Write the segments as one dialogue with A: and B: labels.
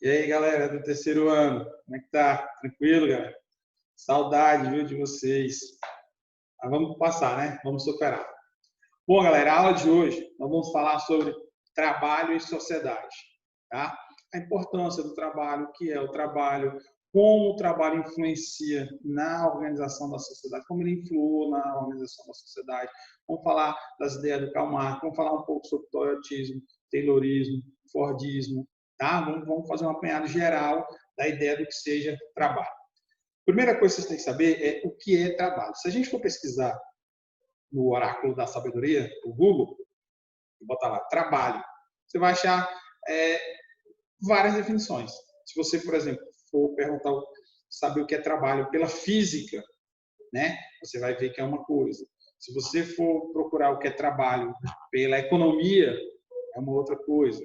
A: E aí, galera do terceiro ano, como é que tá? Tranquilo, galera? Saudade, viu, de vocês. Mas vamos passar, né? Vamos superar. Bom, galera, a aula de hoje nós vamos falar sobre trabalho e sociedade, tá? A importância do trabalho, o que é o trabalho, como o trabalho influencia na organização da sociedade, como ele influiu na organização da sociedade. Vamos falar das ideias do Karl Marx, vamos falar um pouco sobre Toyotismo, Taylorismo, Fordismo, tá? Vamos fazer um apanhado geral da ideia do que seja trabalho. Primeira coisa que vocês têm que saber é o que é trabalho. Se a gente for pesquisar no oráculo da sabedoria, o Google, e botar lá trabalho, você vai achar várias definições. Se você, por exemplo, for perguntar, saber o que é trabalho pela física, né? Você vai ver que é uma coisa. Se você for procurar o que é trabalho pela economia, é uma outra coisa.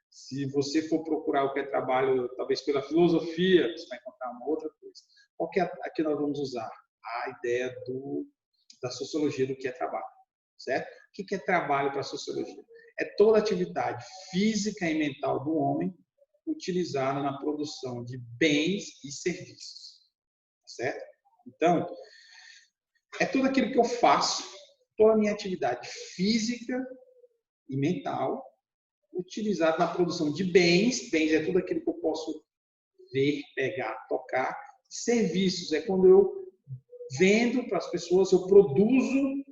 A: Se você for procurar o que é trabalho, talvez pela filosofia, você vai encontrar uma outra coisa. Qual que é a que nós vamos usar? A ideia da sociologia do que é trabalho, certo? O que é trabalho para a sociologia? É toda atividade física e mental do homem utilizada na produção de bens e serviços, certo? Então, é tudo aquilo que eu faço, toda a minha atividade física e mental utilizada na produção de bens. Bens é tudo aquilo que eu posso ver, pegar, tocar. Serviços é quando eu vendo para as pessoas, eu produzo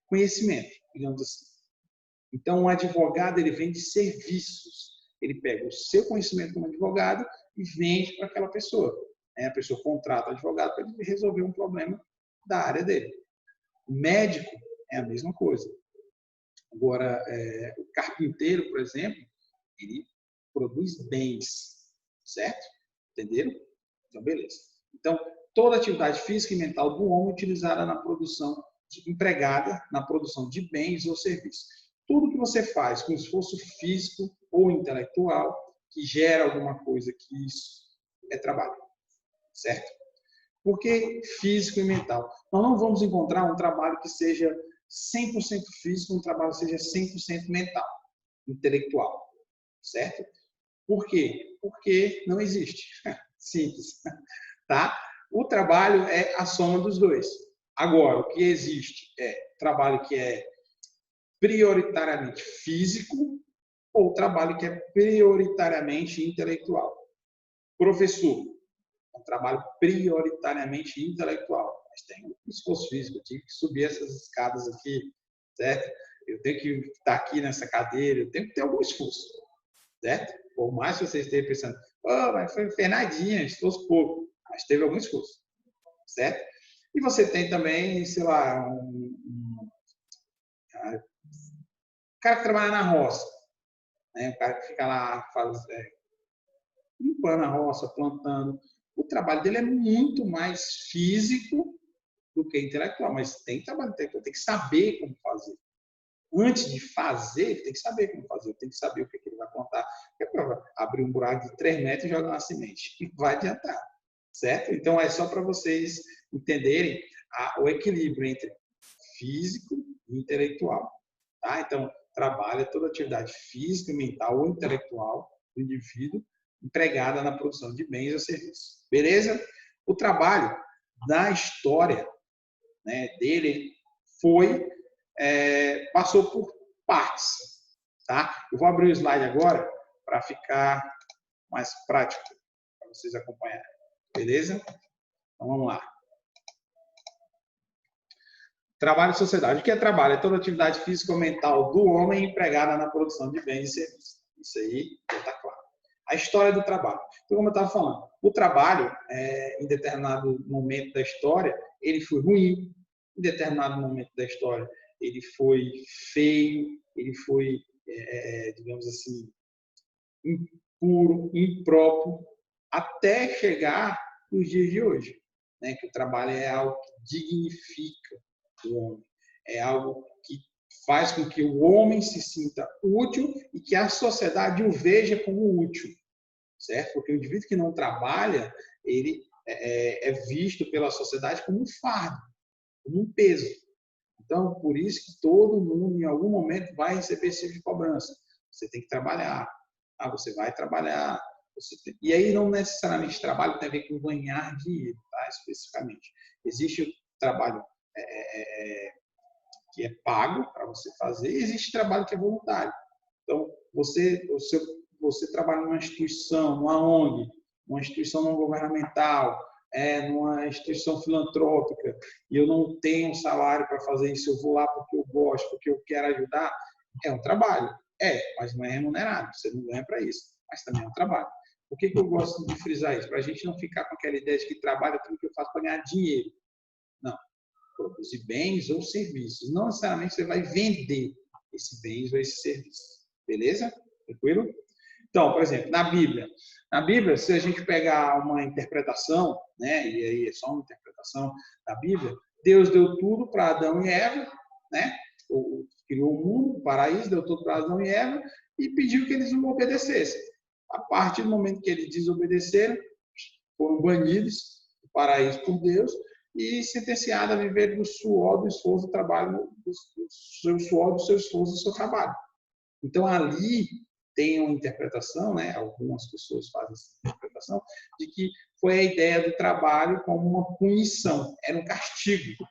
A: conhecimento, digamos assim. Então, um advogado, ele vende serviços. Ele pega o seu conhecimento como advogado e vende para aquela pessoa. A pessoa contrata o advogado para ele resolver um problema da área dele. O médico é a mesma coisa. Agora, o carpinteiro, por exemplo, ele produz bens, certo? Entenderam? Então, beleza. Então, toda atividade física e mental do homem utilizada na produção, empregada na produção de bens ou serviços. Tudo que você faz com esforço físico ou intelectual que gera alguma coisa, que isso é trabalho, certo? Por que físico e mental? Nós não vamos encontrar um trabalho que seja 100% físico, um trabalho que seja 100% mental, intelectual, certo? Por quê? Porque não existe. Simples, tá? O trabalho é a soma dos dois. Agora, o que existe é trabalho que é prioritariamente físico ou trabalho que é prioritariamente intelectual. Professor, é um trabalho prioritariamente intelectual, mas tem um esforço físico. Eu tive que subir essas escadas aqui, certo? Eu tenho que estar aqui nessa cadeira, eu tenho que ter algum esforço, certo? Por mais que você esteja pensando, mas foi Fernandinha, esforço pouco, mas teve algum esforço, certo? E você tem também, sei lá, um cara que trabalha na roça, né? O cara que fica lá limpando a roça, plantando. O trabalho dele é muito mais físico do que intelectual, mas tem trabalho intelectual, tem que saber como fazer. Antes de fazer, tem que saber como fazer, tem que saber o que ele vai plantar. É para abrir um buraco de 3 metros e jogar uma semente. Não vai adiantar, certo? Então, é só para vocês entenderem o equilíbrio entre físico e intelectual. Tá? Então, trabalho é toda atividade física, mental ou intelectual do indivíduo empregada na produção de bens ou serviços. Beleza? O trabalho da história, né, dele passou por partes. Tá? Eu vou abrir o slide agora para ficar mais prático, para vocês acompanharem. Beleza? Então, vamos lá. Trabalho e sociedade. O que é trabalho? É toda atividade física ou mental do homem empregada na produção de bens e serviços. Isso aí já está claro. A história do trabalho. Então, como eu estava falando, o trabalho, em determinado momento da história, ele foi ruim. Em determinado momento da história, ele foi feio, ele foi, digamos assim, impuro, impróprio, até chegar nos dias de hoje, né? Que o trabalho é algo que dignifica o homem, é algo que faz com que o homem se sinta útil e que a sociedade o veja como útil, certo? Porque o indivíduo que não trabalha, ele é visto pela sociedade como um fardo, como um peso. Então, por isso que todo mundo, em algum momento, vai receber esse tipo de cobrança. Você tem que trabalhar. Você vai trabalhar. E aí não necessariamente trabalho tem a ver com ganhar dinheiro, tá? Especificamente. Existe o trabalho que é pago para você fazer, e existe trabalho que é voluntário. Então, você trabalha numa instituição, numa ONG, uma instituição não governamental, numa instituição filantrópica, e eu não tenho salário para fazer isso, eu vou lá porque eu gosto, porque eu quero ajudar, é um trabalho. Mas não é remunerado, você não ganha para isso, mas também é um trabalho. Por que eu gosto de frisar isso? Para a gente não ficar com aquela ideia de que trabalho é tudo que eu faço para ganhar dinheiro. Não. Produzir bens ou serviços. Não necessariamente você vai vender esse bens ou esse serviço. Beleza? Tranquilo? Então, por exemplo, na Bíblia, se a gente pegar uma interpretação, né, e aí é só uma interpretação da Bíblia, Deus deu tudo para Adão e Eva, né? Criou o mundo, o paraíso, deu tudo para Adão e Eva e pediu que eles o obedecessem. A partir do momento que eles desobedeceram, foram banidos do paraíso por Deus e sentenciados a viver do suor, do esforço, do trabalho, do seu suor, do seu esforço, do seu trabalho. Então, ali tem uma interpretação, né? Algumas pessoas fazem essa interpretação, de que foi a ideia do trabalho como uma punição, era um castigo.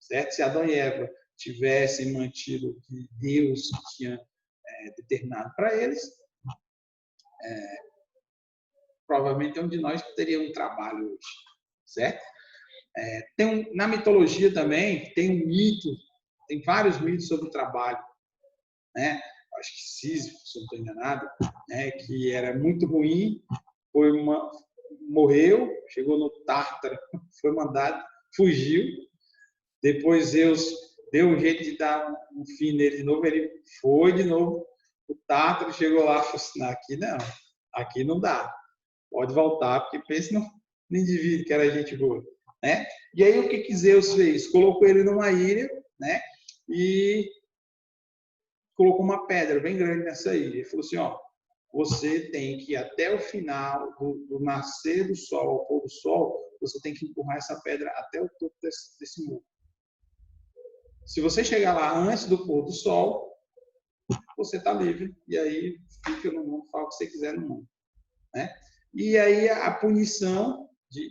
A: Certo? Se Adão e Eva tivessem mantido o que Deus tinha determinado para eles, provavelmente um de nós teria um trabalho hoje. Certo? Na mitologia também tem um mito, tem vários mitos sobre o trabalho. Né? Acho que Sísifo, se eu não estou enganado, né? Que era muito ruim, morreu, chegou no Tártaro, foi mandado, fugiu. Depois Zeus deu um jeito de dar um fim nele de novo, ele foi de novo. O Tártaro chegou lá e falou assim: aqui não dá, pode voltar, porque pensa no indivíduo que era gente boa. Né? E aí o que Zeus fez? Colocou ele numa ilha, né? E colocou uma pedra bem grande nessa ilha. Ele falou assim: você tem que ir até o final do nascer do sol ao pôr do sol, você tem que empurrar essa pedra até o topo desse muro. Se você chegar lá antes do pôr do sol, você está livre. E aí fica no mundo, fala o que você quiser no mundo. Né? E aí a punição de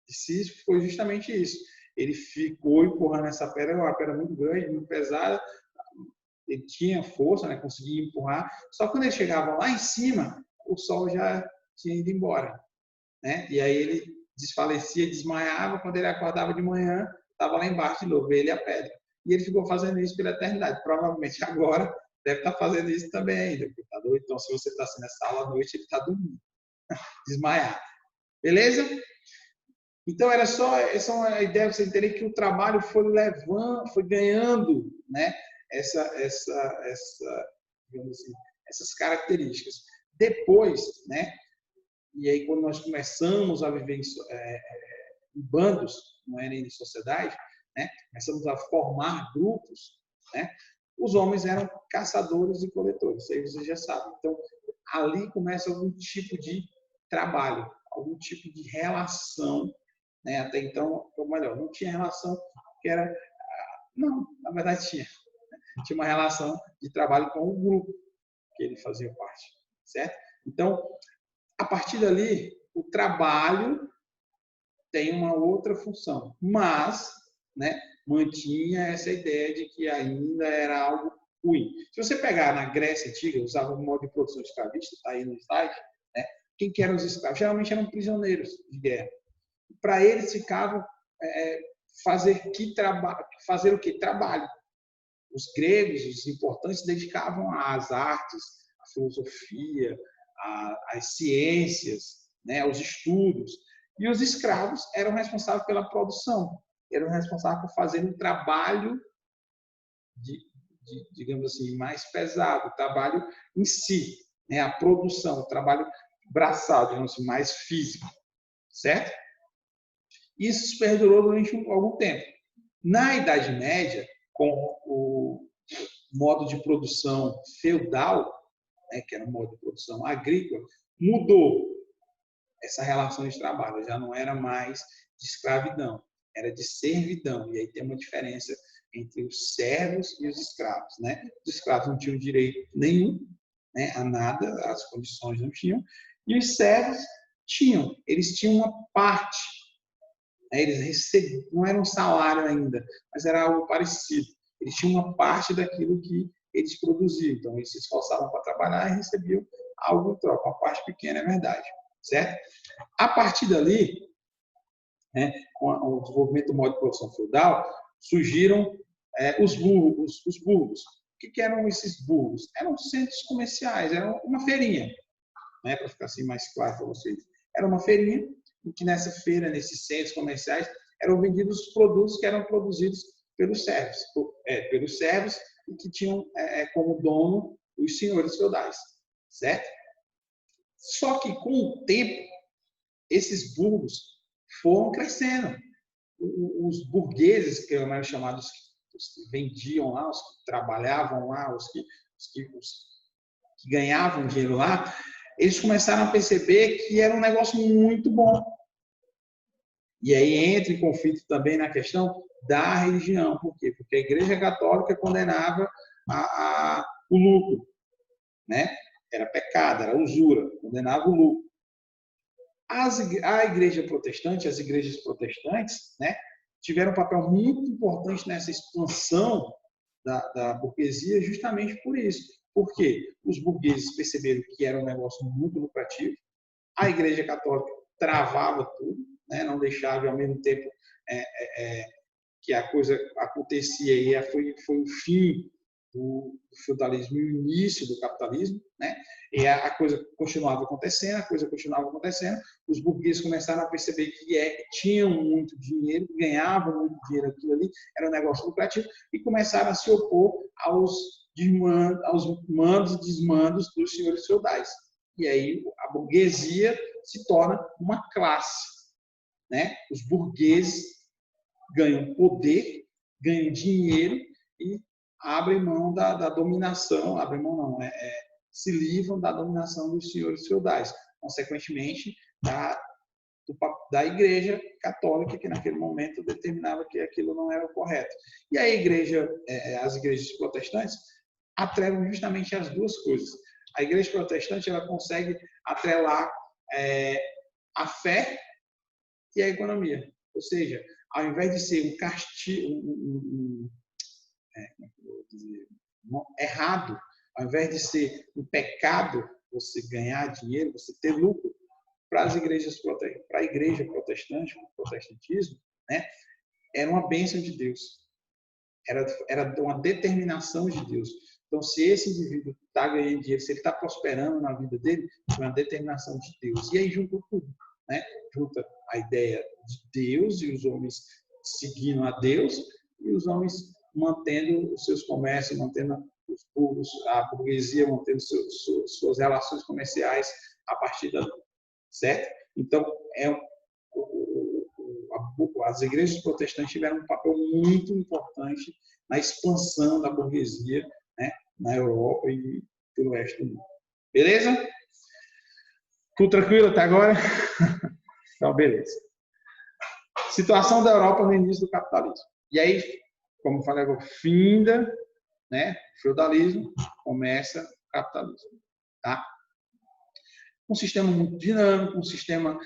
A: Sísifo foi justamente isso. Ele ficou empurrando essa pedra, uma pedra muito grande, muito pesada. Ele tinha força, né? Conseguia empurrar. Só que quando ele chegava lá em cima, o sol já tinha ido embora. Né? E aí ele desfalecia, desmaiava. Quando ele acordava de manhã, estava lá embaixo de novo, ele e a pedra. E ele ficou fazendo isso pela eternidade. Provavelmente agora deve estar fazendo isso também ainda. Então, se você está assim nessa aula à noite, ele está dormindo, desmaiado. Beleza? Então, era só essa é uma ideia para você entender que o trabalho foi ganhando, né, digamos assim, essas características. Depois, né, e aí quando nós começamos a viver em bandos, não é nem em sociedade, né, começamos a formar grupos, né, os homens eram caçadores e coletores, isso aí você já sabe. Então, ali começa algum tipo de trabalho, algum tipo de relação. Né? Até então, ou melhor, não tinha relação que era... Não, na verdade tinha. Tinha uma relação de trabalho com o grupo que ele fazia parte. Certo? Então, a partir dali, o trabalho tem uma outra função, mas, né, mantinha essa ideia de que ainda era algo ruim. Se você pegar na Grécia Antiga, usava o modo de produção escravista, está aí no slide, né? Quem que eram os escravos? Geralmente eram prisioneiros de guerra. Para eles ficavam fazer o que? Trabalho. Os gregos, os importantes, se dedicavam às artes, à filosofia, às ciências, né, aos estudos. E os escravos eram responsáveis pela produção, eram responsáveis por fazer um trabalho, digamos assim, mais pesado, o trabalho em si, né, a produção, o trabalho braçal, digamos assim, mais físico. Certo? Isso perdurou durante algum tempo. Na Idade Média, com o modo de produção feudal, né, que era um modo de produção agrícola, mudou essa relação de trabalho. Já não era mais de escravidão, era de servidão. E aí tem uma diferença entre os servos e os escravos. Né? Os escravos não tinham direito nenhum, né, a nada, as condições não tinham, e os servos tinham, eles tinham uma parte, né, eles recebiam, não era um salário ainda, mas era algo parecido. Eles tinham uma parte daquilo que eles produziam, então eles se esforçavam para trabalhar e recebiam algo em troca, uma parte pequena, é verdade, certo? A partir dali, né, com o desenvolvimento do modo de produção feudal, surgiram os burgos. O que eram esses burgos? Eram centros comerciais, era uma feirinha, né, para ficar assim mais claro para vocês. Era uma feirinha, em que nessa feira, nesses centros comerciais, eram vendidos os produtos que eram produzidos pelos servos e que tinham como dono os senhores feudais, certo? Só que com o tempo, esses burgos foram crescendo. Os burgueses, que eram chamados, os que vendiam lá, os que trabalhavam lá, os que ganhavam dinheiro lá, eles começaram a perceber que era um negócio muito bom. E aí entra em conflito também na questão da religião. Por quê? Porque a Igreja Católica condenava o lucro, né? Era pecado, era usura, condenava o lucro. A Igreja Protestante, as igrejas protestantes, né, tiveram um papel muito importante nessa expansão da burguesia justamente por isso. Porque os burgueses perceberam que era um negócio muito lucrativo, a Igreja Católica travava tudo, né, não deixava, e ao mesmo tempo que a coisa acontecia, e foi o fim do feudalismo e o início do capitalismo, né? E a coisa continuava acontecendo, os burgueses começaram a perceber que tinham muito dinheiro, ganhavam muito dinheiro aquilo ali, era um negócio lucrativo, e começaram a se opor aos mandos e desmandos dos senhores feudais. E aí a burguesia se torna uma classe, né? Os burgueses ganham poder, ganham dinheiro e abrem mão da dominação, se livram da dominação dos senhores feudais, consequentemente da Igreja Católica, que naquele momento determinava que aquilo não era o correto. E a as igrejas protestantes atrelam justamente as duas coisas. A Igreja Protestante ela consegue atrelar a fé e a economia, ou seja, ao invés de ser um castigo, errado, ao invés de ser um pecado você ganhar dinheiro, você ter lucro, para as igrejas para a igreja protestante, o protestantismo, né, era uma bênção de Deus, era uma determinação de Deus. Então, se esse indivíduo está ganhando dinheiro, se ele está prosperando na vida dele, é uma determinação de Deus. E aí junta tudo, né? Junta a ideia de Deus e os homens seguindo a Deus e os homens mantendo os seus comércios, mantendo a burguesia, mantendo suas relações comerciais a partir dali, certo? Então, as igrejas protestantes tiveram um papel muito importante na expansão da burguesia, né, na Europa e pelo resto do mundo. Beleza? Tudo tranquilo até agora? Então, beleza. Situação da Europa no início do capitalismo. E aí, como eu falei agora, finda, né, feudalismo, começa o capitalismo. Tá? Um sistema muito dinâmico, um sistema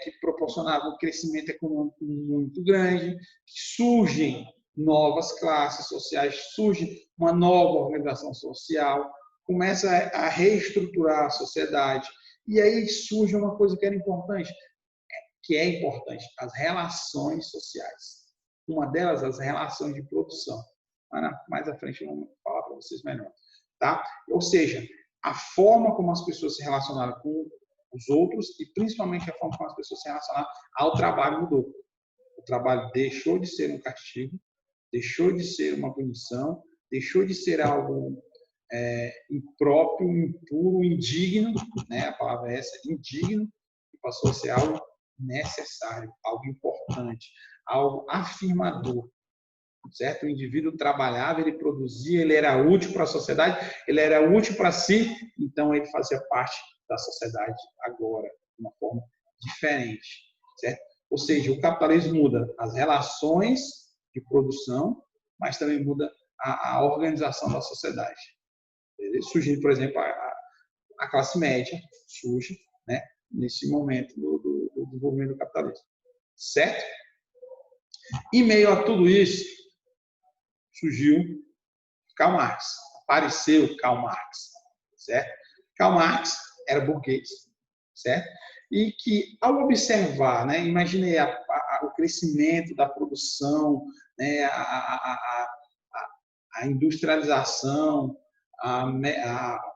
A: que proporcionava um crescimento econômico muito grande, que surgem novas classes sociais, surge uma nova organização social, começa a reestruturar a sociedade, e aí surge uma coisa que é importante, as relações sociais. Uma delas, as relações de produção. Mais à frente eu vou falar para vocês melhor. Tá? Ou seja, a forma como as pessoas se relacionaram com os outros e principalmente a forma como as pessoas se relacionaram ao trabalho mudou. O trabalho deixou de ser um castigo, deixou de ser uma punição, deixou de ser algo impróprio, impuro, indigno, né? A palavra é essa, indigno, e passou a ser algo necessário, algo importante, algo afirmador. Certo? O indivíduo trabalhava, ele produzia, ele era útil para a sociedade, ele era útil para si, então ele fazia parte da sociedade agora, de uma forma diferente. Certo? Ou seja, o capitalismo muda as relações de produção, mas também muda a organização da sociedade. Surgiu, por exemplo, a classe média surge, né, nesse momento do desenvolvimento do capitalismo. Certo? Em meio a tudo isso, surgiu Karl Marx. Apareceu Karl Marx. Certo? Karl Marx era burguês. Certo? E que, ao observar, né, imaginei o crescimento da produção, né, a industrialização, a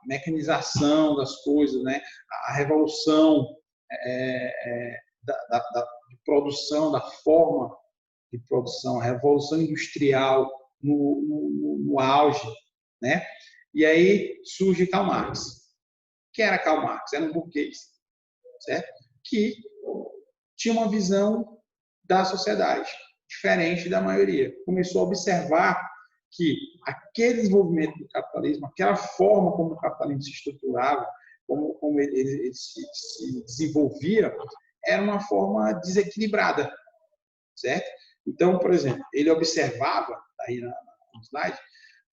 A: mecanização das coisas, né, a revolução de produção, da forma de produção, a revolução industrial no auge, né? E aí surge Karl Marx. Quem era Karl Marx? Era um burguês, certo? Que tinha uma visão da sociedade diferente da maioria. Começou a observar que aquele desenvolvimento do capitalismo, aquela forma como o capitalismo se estruturava, como ele se desenvolvia, era uma forma desequilibrada, certo? Então, por exemplo, ele observava, aí no slide,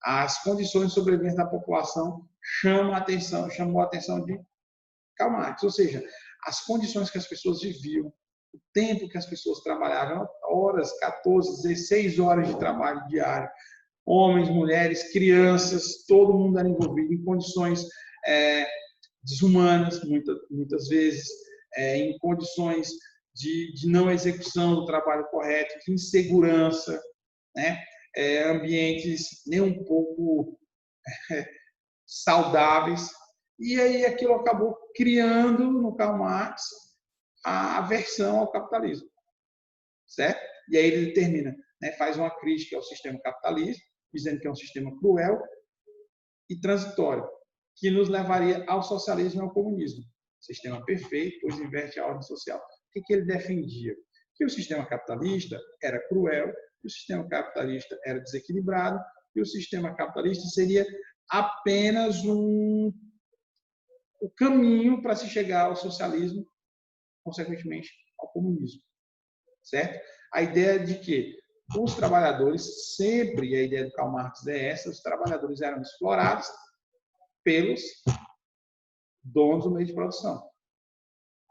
A: as condições de sobrevivência da população chamou a atenção de Karl Marx, ou seja, as condições que as pessoas viviam, o tempo que as pessoas trabalhavam, horas, 14, 16 horas de trabalho diário, homens, mulheres, crianças, todo mundo era envolvido em condições desumanas, muitas vezes, em condições de não execução do trabalho correto, de insegurança, né? Ambientes nem um pouco saudáveis. E aí aquilo acabou criando no Karl Marx a aversão ao capitalismo, certo? E aí ele determina, né, faz uma crítica ao sistema capitalista, dizendo que é um sistema cruel e transitório, que nos levaria ao socialismo e ao comunismo. Sistema perfeito, pois inverte a ordem social. O que ele defendia? Que o sistema capitalista era cruel, que o sistema capitalista era desequilibrado, e o sistema capitalista seria apenas o caminho para se chegar ao socialismo, consequentemente ao comunismo. Certo? A ideia de que os trabalhadores, sempre a ideia do Karl Marx é essa, os trabalhadores eram explorados pelos donos do meio de produção,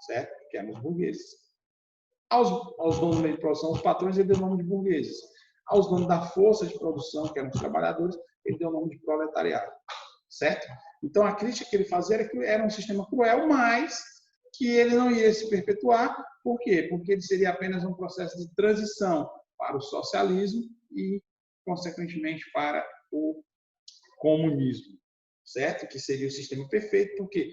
A: certo? Que eram os burgueses. Aos donos do meio de produção, os patrões, ele deu o nome de burgueses. Aos donos da força de produção, que eram os trabalhadores, ele deu o nome de proletariado, certo? Então, a crítica que ele fazia era que era um sistema cruel, mas que ele não ia se perpetuar. Por quê? Porque ele seria apenas um processo de transição para o socialismo e, consequentemente, para o comunismo, certo? Que seria o sistema perfeito, porque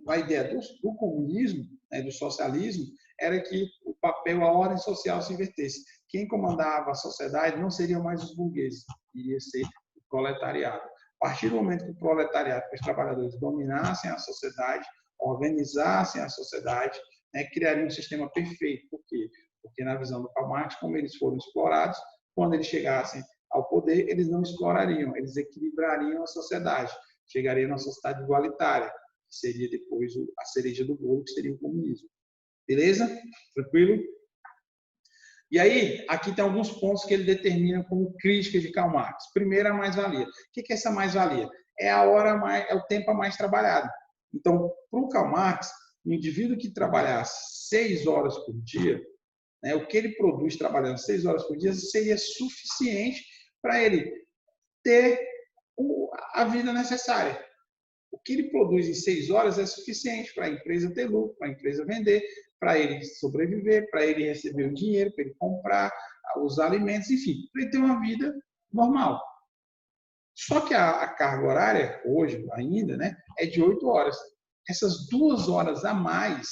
A: a ideia do comunismo, né, do socialismo, era que o papel, a ordem social se invertesse. Quem comandava a sociedade não seriam mais os burgueses, iria ser o proletariado. A partir do momento que o proletariado, que os trabalhadores dominassem a sociedade, organizassem a sociedade, né, criariam um sistema perfeito. Por quê? Porque, na visão do Karl Marx, como eles foram explorados, quando eles chegassem ao poder, eles não explorariam, eles equilibrariam a sociedade. Chegaria numa sociedade igualitária, que seria depois a cereja do bolo, que seria o comunismo. Beleza? Tranquilo? E aí, aqui tem alguns pontos que ele determina como crítica de Karl Marx. Primeiro, a mais-valia. O que é essa mais-valia? É o tempo a mais trabalhado. Então, para o Karl Marx, um indivíduo que trabalhar 6 horas por dia, né, o que ele produz trabalhando 6 horas por dia seria suficiente para ele ter a vida necessária. O que ele produz em 6 horas é suficiente para a empresa ter lucro, para a empresa vender, para ele sobreviver, para ele receber o dinheiro, para ele comprar os alimentos, enfim, para ele ter uma vida normal. Só que a carga horária, hoje ainda, né, é de 8 horas. Essas 2 horas a mais,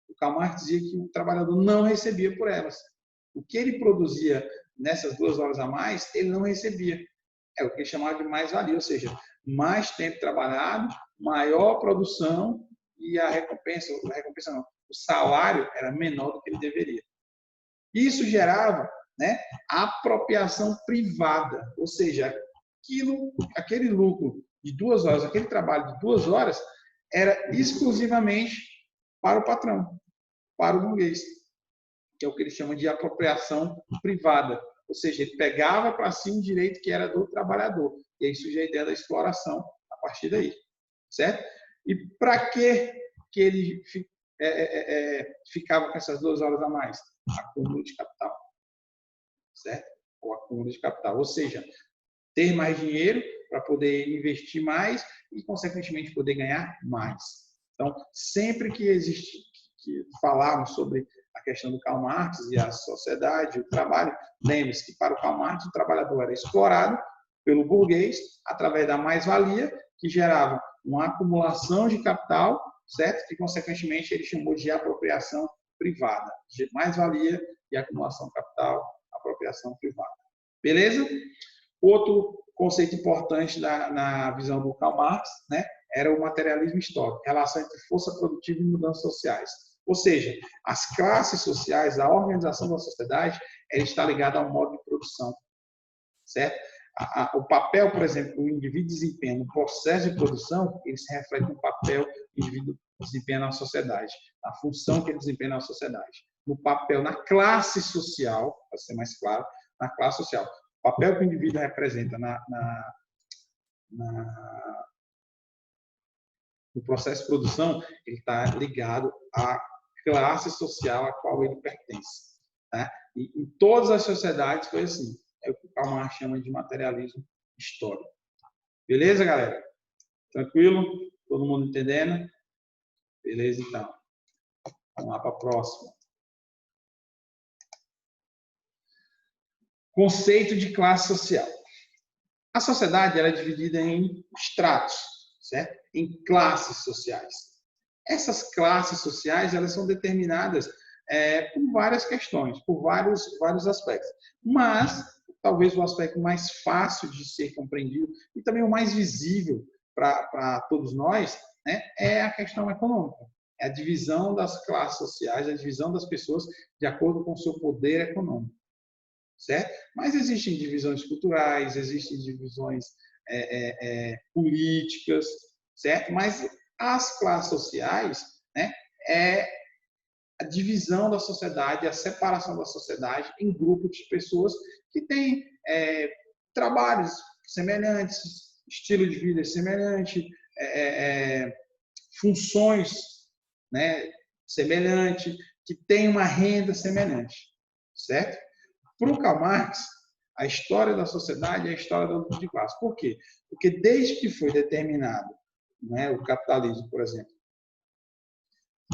A: o Karl Marx dizia que o trabalhador não recebia por elas. O que ele produzia nessas 2 horas a mais, ele não recebia. É o que ele chamava de mais-valia, ou seja, mais tempo trabalhado, maior produção e a recompensa não, o salário era menor do que ele deveria. Isso gerava, né, apropriação privada, ou seja, aquele lucro de 2 horas, aquele trabalho de 2 horas, era exclusivamente para o patrão, para o burguês, que é o que ele chama de apropriação privada. Ou seja, ele pegava para si um direito que era do trabalhador. E aí surge a ideia da exploração a partir daí. Certo? E para que ele ficava com essas 2 horas a mais? Acúmulo de capital, certo? O acúmulo de capital, ou seja, ter mais dinheiro para poder investir mais e, consequentemente, poder ganhar mais. Então, sempre que falarmos sobre a questão do Karl Marx e a sociedade, o trabalho, lembre-se que para o Karl Marx o trabalhador era explorado pelo burguês através da mais-valia, que gerava uma acumulação de capital, certo? Que, consequentemente, ele chamou de apropriação privada. De mais-valia e acumulação de capital, apropriação privada. Beleza? Outro conceito importante na visão do Karl Marx, né, era o materialismo histórico, relação entre força produtiva e mudanças sociais. Ou seja, as classes sociais, a organização da sociedade, ela está ligada ao modo de produção, certo? O papel, por exemplo, que o indivíduo desempenha no processo de produção, ele se reflete no papel que o indivíduo desempenha na sociedade, na função que ele desempenha na sociedade, no papel, na classe social, para ser mais claro, na classe social. O papel que o indivíduo representa no processo de produção, ele está ligado à classe social a qual ele pertence. Tá? E em todas as sociedades foi assim. É o que o Karl Marx chama de materialismo histórico. Beleza, galera? Tranquilo? Todo mundo entendendo? Beleza, então. Vamos lá para a próxima. Conceito de classe social. A sociedade ela é dividida em estratos, certo? Em classes sociais. Essas classes sociais elas são determinadas por várias questões, por vários aspectos. Mas, talvez o aspecto mais fácil de ser compreendido e também o mais visível para todos nós, né, é a questão econômica. É a divisão das classes sociais, a divisão das pessoas de acordo com o seu poder econômico. Certo? Mas existem divisões culturais, existem divisões políticas, certo? Mas as classes sociais, né, é a divisão da sociedade, a separação da sociedade em grupos de pessoas que têm trabalhos semelhantes, estilo de vida semelhante, funções, né, semelhantes, que têm uma renda semelhante, certo? Para o Karl Marx, a história da sociedade é a história da luta de classe. Por quê? Porque desde que foi determinado, né, o capitalismo, por exemplo,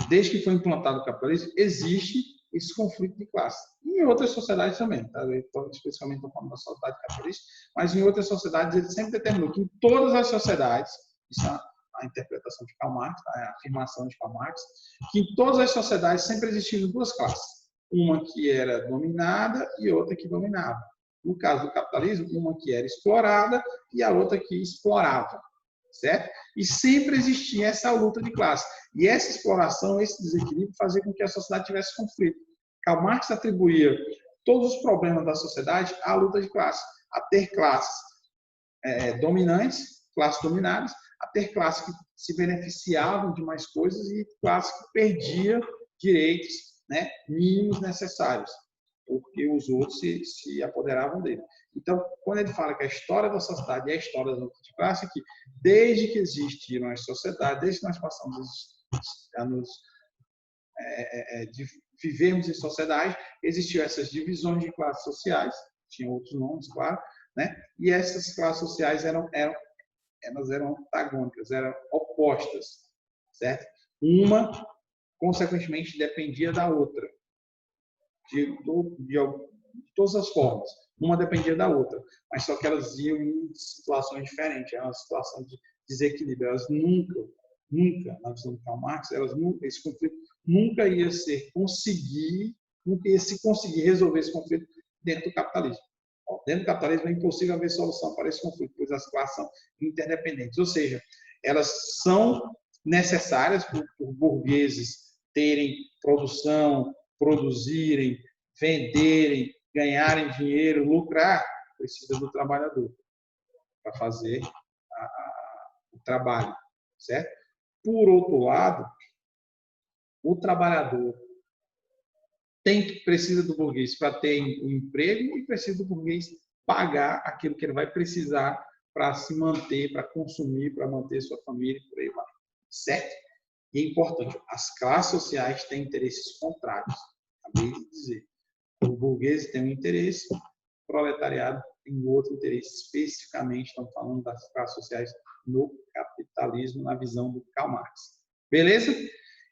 A: desde que foi implantado o capitalismo, existe esse conflito de classe. E em outras sociedades também, tá? Especificamente estou falando da sociedade capitalista, mas em outras sociedades ele sempre determinou que em todas as sociedades, isso é a interpretação de Karl Marx, a afirmação de Karl Marx, que em todas as sociedades sempre existiam 2 classes. Uma que era dominada e outra que dominava. No caso do capitalismo, uma que era explorada e a outra que explorava, certo? E sempre existia essa luta de classe. E essa exploração, esse desequilíbrio fazia com que a sociedade tivesse conflito. Karl Marx atribuía todos os problemas da sociedade à luta de classe, a ter classes dominantes, classes dominadas, a ter classes que se beneficiavam de mais coisas e classes que perdiam direitos, né, mínimos necessários, porque os outros se apoderavam dele. Então, quando ele fala que a história da sociedade é a história da luta de classe, que desde que existiram as sociedades, desde que nós passamos a vivermos em sociedade, existiam essas divisões de classes sociais, tinham outros nomes, claro, né? E essas classes sociais eram antagônicas, eram opostas, certo? Uma consequentemente, dependia da outra, de todas as formas. Uma dependia da outra, mas só que elas iam em situações diferentes, era uma situação de desequilíbrio. Elas nunca, na visão do Karl Marx, esse conflito nunca ia se conseguir resolver esse conflito dentro do capitalismo. Dentro do capitalismo é impossível haver solução para esse conflito, pois as classes são interdependentes, ou seja, elas são necessárias por burgueses terem produção, produzirem, venderem, ganharem dinheiro, lucrar, precisa do trabalhador para fazer o trabalho, certo? Por outro lado, o trabalhador precisa do burguês para ter um emprego e precisa do burguês pagar aquilo que ele vai precisar para se manter, para consumir, para manter sua família e por aí vai. certo? E é importante, as classes sociais têm interesses contrários. Acabei de dizer. O burguês tem um interesse, o proletariado tem outro interesse. Especificamente, estamos falando das classes sociais no capitalismo, na visão do Karl Marx. Beleza?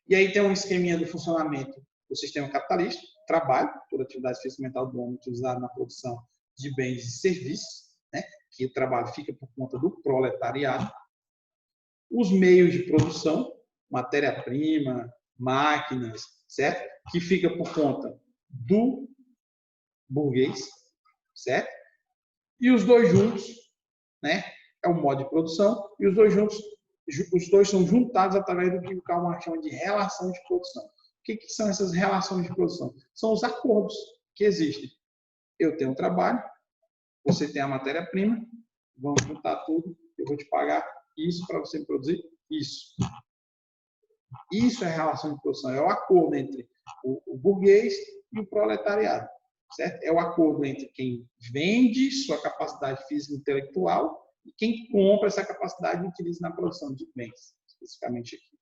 A: E aí tem um esqueminha do funcionamento do sistema capitalista, trabalho, toda atividade física e mental do homem utilizada na produção de bens e serviços, né? Que o trabalho fica por conta do proletariado. Os meios de produção, matéria-prima, máquinas, certo? Que fica por conta do burguês, certo? E os dois juntos, né? É o modo de produção, e os dois juntos, os dois são juntados através do que o Karl Marx chama de relação de produção. O que são essas relações de produção? São os acordos que existem. Eu tenho um trabalho, você tem a matéria-prima, vamos juntar tudo, eu vou te pagar isso para você produzir isso. Isso é relação de produção, é o acordo entre o burguês e o proletariado, certo? É o acordo entre quem vende sua capacidade física e intelectual e quem compra essa capacidade e utiliza na produção de bens, especificamente aqui.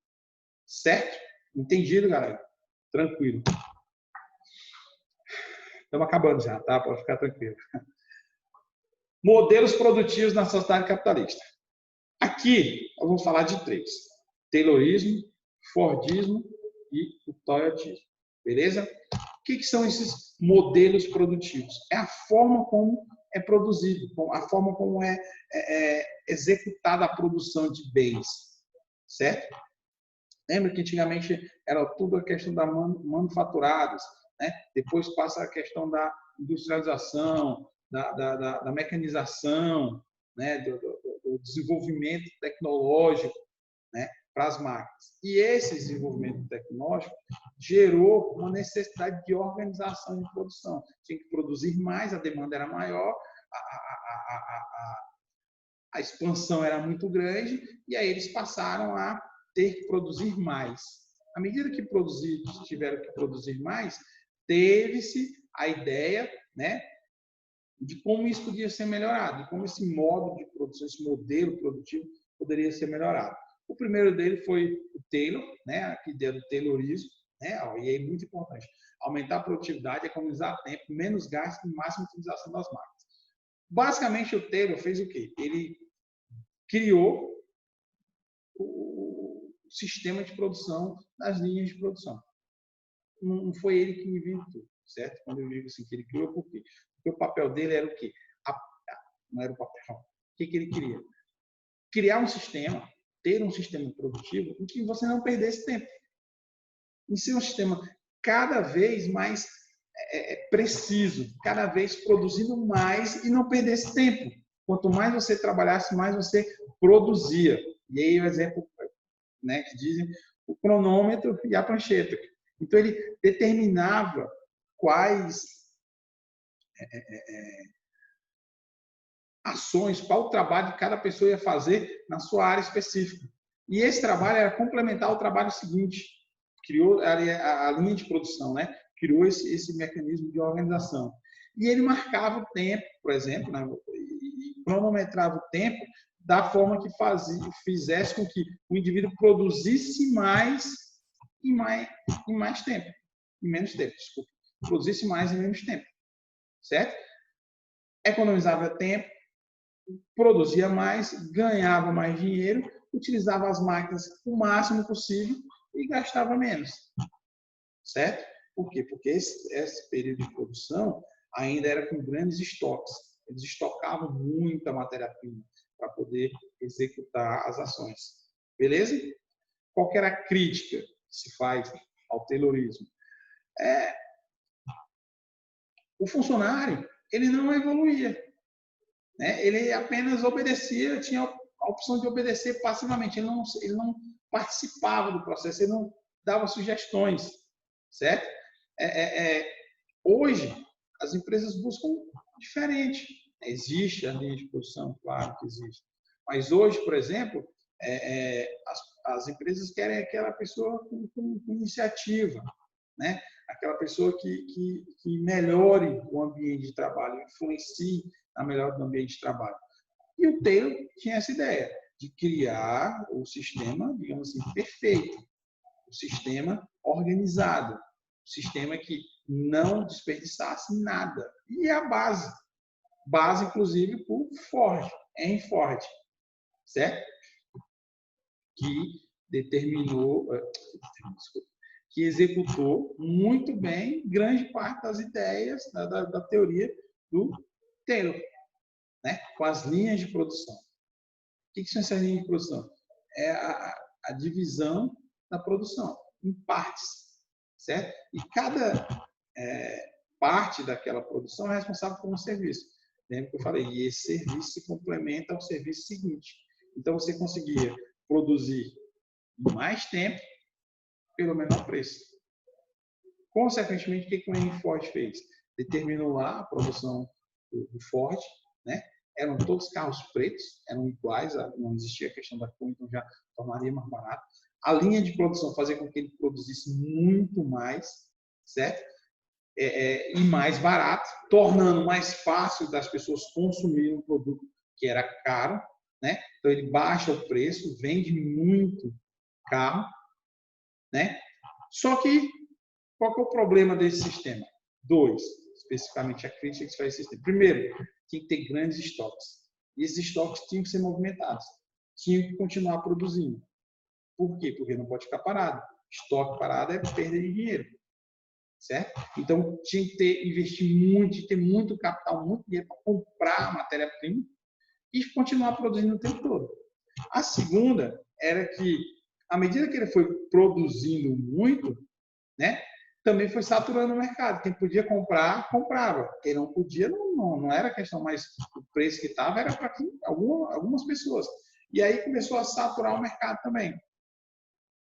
A: Certo? Entendido, galera? Tranquilo. Estamos acabando já, tá? Pode ficar tranquilo. Modelos produtivos na sociedade capitalista. Aqui, nós vamos falar de 3. Taylorismo, Fordismo e o Toyotismo. Beleza? O que são esses modelos produtivos? É a forma como é produzido, a forma como é executada a produção de bens. Certo? Lembra que antigamente era tudo a questão da manufaturados, né? Depois passa a questão da industrialização, da mecanização, né? do desenvolvimento tecnológico, né? Para as máquinas. E esse desenvolvimento tecnológico gerou uma necessidade de organização de produção. Tinha que produzir mais, a demanda era maior, a expansão era muito grande, e aí eles passaram a ter que produzir mais. À medida que tiveram que produzir mais, teve-se a ideia, né, de como isso podia ser melhorado, de como esse modo de produção, esse modelo produtivo poderia ser melhorado. O primeiro dele foi o Taylor, né, a ideia do Taylorismo, né, e é muito importante. Aumentar a produtividade, economizar tempo, menos gasto e máxima utilização das máquinas. Basicamente, o Taylor fez o quê? Ele criou o sistema de produção das linhas de produção. Não foi ele que inventou, certo? Quando eu digo assim, que ele criou, por quê? Porque o papel dele era o quê? Não era o papel. O que ele queria? Criar um sistema, ter um sistema produtivo em que você não perdesse tempo. Em ser um sistema cada vez mais preciso, cada vez produzindo mais e não perdesse tempo. Quanto mais você trabalhasse, mais você produzia. E aí o exemplo, né, que dizem o cronômetro e a prancheta. Então ele determinava quais ações, qual trabalho cada pessoa ia fazer na sua área específica. E esse trabalho era complementar ao trabalho seguinte. Criou a linha de produção, né? Criou esse mecanismo de organização. E ele marcava o tempo, por exemplo, né? E cronometrava o tempo da forma que fizesse com que o indivíduo produzisse mais em mais tempo. Em menos tempo, desculpa. Produzisse mais em menos tempo. Certo? Economizava tempo, produzia mais, ganhava mais dinheiro, utilizava as máquinas o máximo possível e gastava menos. Certo? Por quê? Porque esse período de produção ainda era com grandes estoques. Eles estocavam muita matéria-prima para poder executar as ações. Beleza? Qual que era a crítica que se faz ao Taylorismo? O funcionário, ele não evoluía. Né? Ele apenas obedecia, tinha a opção de obedecer passivamente. Ele não participava do processo, ele não dava sugestões. Certo? Hoje, as empresas buscam diferente. Existe a linha de produção, claro que existe. Mas hoje, por exemplo, as empresas querem aquela pessoa com iniciativa, né? Aquela pessoa que melhore o ambiente de trabalho, influencie na melhora do ambiente de trabalho. E o Taylor tinha essa ideia de criar o sistema, digamos assim, perfeito, o sistema organizado, o sistema que não desperdiçasse nada. E é a base inclusive por Ford, Henry Ford, certo? Que determinou, que executou muito bem grande parte das ideias da teoria do Taylor, né? Com as linhas de produção. O que são essas linhas de produção? É a divisão da produção em partes, certo? E cada parte daquela produção é responsável por um serviço. Lembra que eu falei? E esse serviço se complementa ao serviço seguinte. Então, você conseguia produzir em mais tempo pelo menor preço. Consequentemente, o que o Henry Ford fez? Determinou lá a produção do Ford, né? Eram todos carros pretos, eram iguais, não existia a questão da cor, então já tornaria mais barato. A linha de produção fazia com que ele produzisse muito mais, certo? E mais barato, tornando mais fácil das pessoas consumirem um produto que era caro, né? Então ele baixa o preço, vende muito carro, né? Só que qual que é o problema desse sistema? Dois, especificamente a crítica que se faz esse sistema. Primeiro, tinha que ter grandes estoques. E esses estoques tinham que ser movimentados, tinham que continuar produzindo. Por quê? Porque não pode ficar parado. Estoque parado é perda de dinheiro. Certo? Então, tinha que investir muito, tinha que ter muito capital, muito dinheiro para comprar a matéria-prima e continuar produzindo o tempo todo. A segunda era que, à medida que ele foi produzindo muito, né, também foi saturando o mercado. Quem podia comprar, comprava. Quem não podia, não era questão mais do preço que estava, era para algumas pessoas. E aí começou a saturar o mercado também.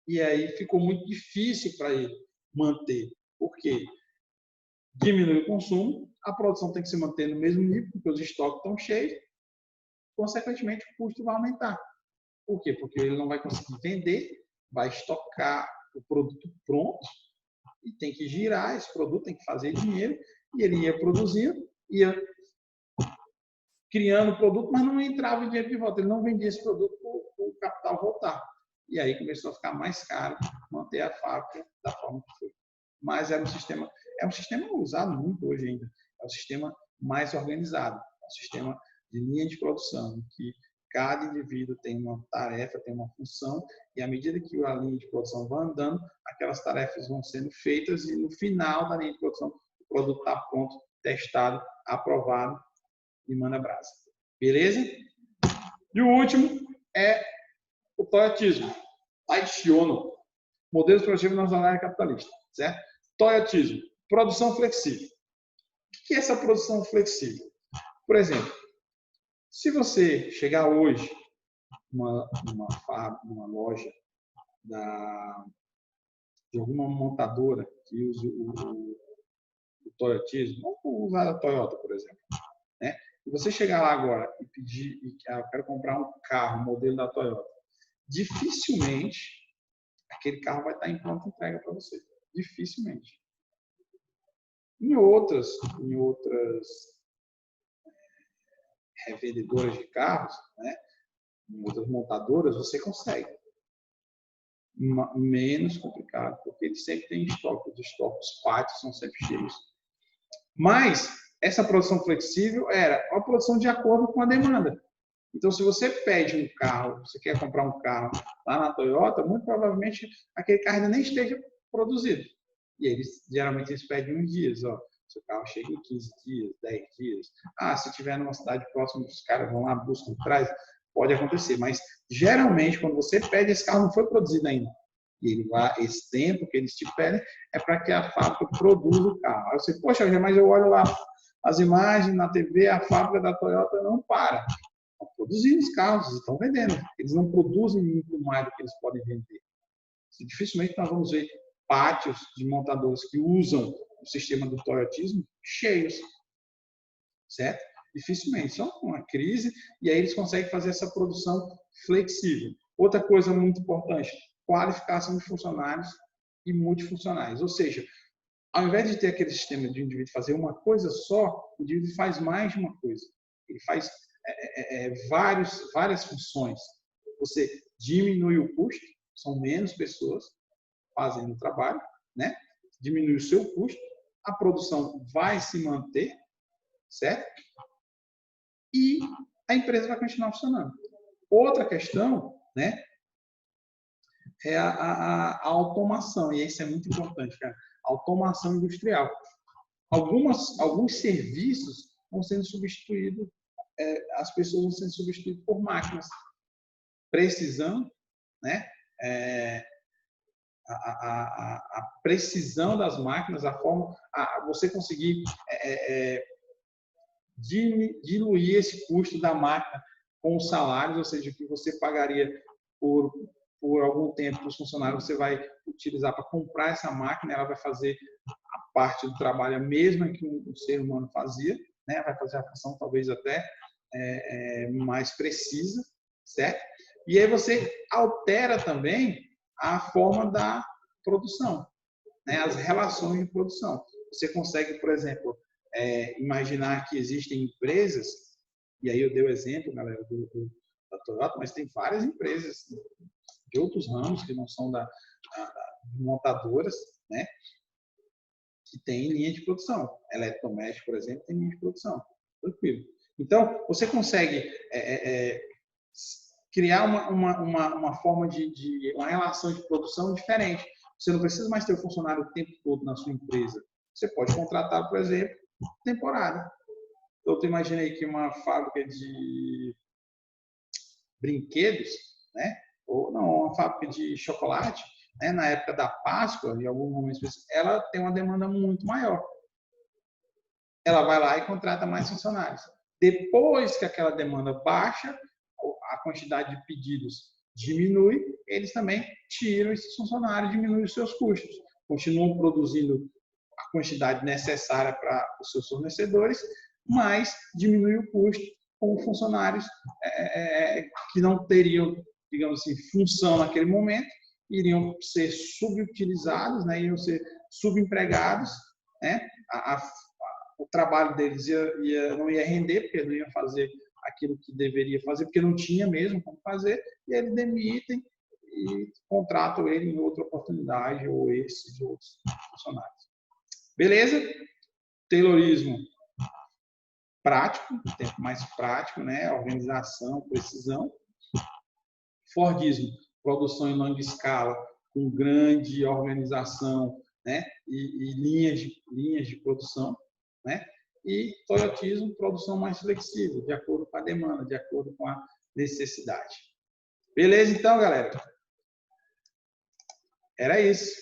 A: E aí ficou muito difícil para ele manter. Por quê? Diminui o consumo, a produção tem que se manter no mesmo nível, porque os estoques estão cheios, consequentemente o custo vai aumentar. Por quê? Porque ele não vai conseguir vender, vai estocar o produto pronto e tem que girar esse produto, tem que fazer dinheiro, e ele ia produzindo, ia criando o produto, mas não entrava o dinheiro de volta, ele não vendia esse produto para o capital voltar. E aí começou a ficar mais caro manter a fábrica da forma que foi. Mas é um sistema usado muito hoje ainda. É um sistema mais organizado, é um sistema de linha de produção, em que cada indivíduo tem uma tarefa, tem uma função, e à medida que a linha de produção vai andando, aquelas tarefas vão sendo feitas e no final da linha de produção o produto está pronto, testado, aprovado e manda brasa. Beleza? E o último é o toyotismo, Taishono, modelos produtivos na jornada capitalista, certo? Toyotismo, produção flexível. O que é essa produção flexível? Por exemplo, se você chegar hoje numa loja de alguma montadora que use o toyotismo, vamos usar a Toyota, por exemplo, né? E você chegar lá agora e pedir, eu quero comprar um carro, modelo da Toyota, dificilmente aquele carro vai estar em pronta entrega para você. Dificilmente. Em outras revendedoras de carros, né, em outras montadoras, você consegue. Menos complicado, porque eles sempre têm estoque. Os pátios são sempre cheios. Mas essa produção flexível era a produção de acordo com a demanda. Então, se você pede um carro, você quer comprar um carro lá na Toyota, muito provavelmente aquele carro ainda nem esteja produzido. E eles geralmente pedem uns dias, ó. Seu carro chega em 15 dias, 10 dias. Se tiver numa cidade próxima, os caras vão lá, buscam, traz. Pode acontecer, mas geralmente quando você pede, esse carro não foi produzido ainda. E ele vai, esse tempo que eles te pedem é para que a fábrica produza o carro. Aí você, poxa, mas eu olho lá as imagens na TV, a fábrica da Toyota não para. Estão produzindo os carros, estão vendendo. Eles não produzem muito mais do que eles podem vender. Dificilmente nós vamos ver pátios de montadoras que usam o sistema do toyotismo cheios, certo? Dificilmente. Só uma crise e aí eles conseguem fazer essa produção flexível. Outra coisa muito importante, qualificação de funcionários e multifuncionais. Ou seja, ao invés de ter aquele sistema de o indivíduo fazer uma coisa só, o indivíduo faz mais de uma coisa. Ele faz várias funções. você diminui o custo, são menos pessoas fazendo o trabalho, né? Diminui o seu custo, a produção vai se manter, certo? E a empresa vai continuar funcionando. Outra questão, né, é a automação, e isso é muito importante, cara. A automação industrial. Alguns serviços vão sendo substituídos, as pessoas vão sendo substituídas por máquinas. Precisão, né? A precisão das máquinas, a forma, você conseguir diluir esse custo da máquina com os salários, ou seja, que você pagaria por algum tempo para os funcionários, você vai utilizar para comprar essa máquina, ela vai fazer a parte do trabalho a mesma que um ser humano fazia, né? Vai fazer a função talvez até mais precisa, certo? E aí você altera também a forma da produção, né? As relações de produção. Você consegue, por exemplo, imaginar que existem empresas, e aí eu dei o exemplo, galera, da Toyota, mas tem várias empresas de outros ramos que não são da montadoras, né? Que tem linha de produção. Eletrodoméstico, por exemplo, tem linha de produção. Tranquilo. Então, você consegue criar uma forma uma relação de produção diferente. Você não precisa mais ter o funcionário o tempo todo na sua empresa. Você pode contratar, por exemplo, temporário. Então, tu imagina aí que uma fábrica de brinquedos, né? Ou não, uma fábrica de chocolate, né? Na época da Páscoa, em algum momento específico, ela tem uma demanda muito maior. Ela vai lá e contrata mais funcionários. Depois que aquela demanda baixa, a quantidade de pedidos diminui, eles também tiram esses funcionários, diminuem os seus custos. Continuam produzindo a quantidade necessária para os seus fornecedores, mas diminui o custo com funcionários que não teriam, digamos assim, função naquele momento, iriam ser subutilizados, né? Iriam ser subempregados, né? O trabalho deles não ia render, porque não iam fazer aquilo que deveria fazer, porque não tinha mesmo como fazer, e eles demitem e contratam ele em outra oportunidade, ou esses outros funcionários. Beleza? Taylorismo prático, tempo mais prático, né? Organização, precisão. Fordismo, produção em longa escala, com grande organização, né? E linhas de produção, né? E Toyotismo, produção mais flexível, de acordo com a demanda, de acordo com a necessidade. Beleza, então, galera? Era isso,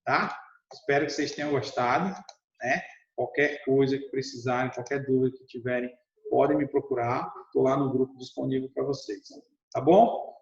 A: tá? Espero que vocês tenham gostado, né? Qualquer coisa que precisarem, qualquer dúvida que tiverem, podem me procurar. Estou lá no grupo disponível para vocês. Tá bom?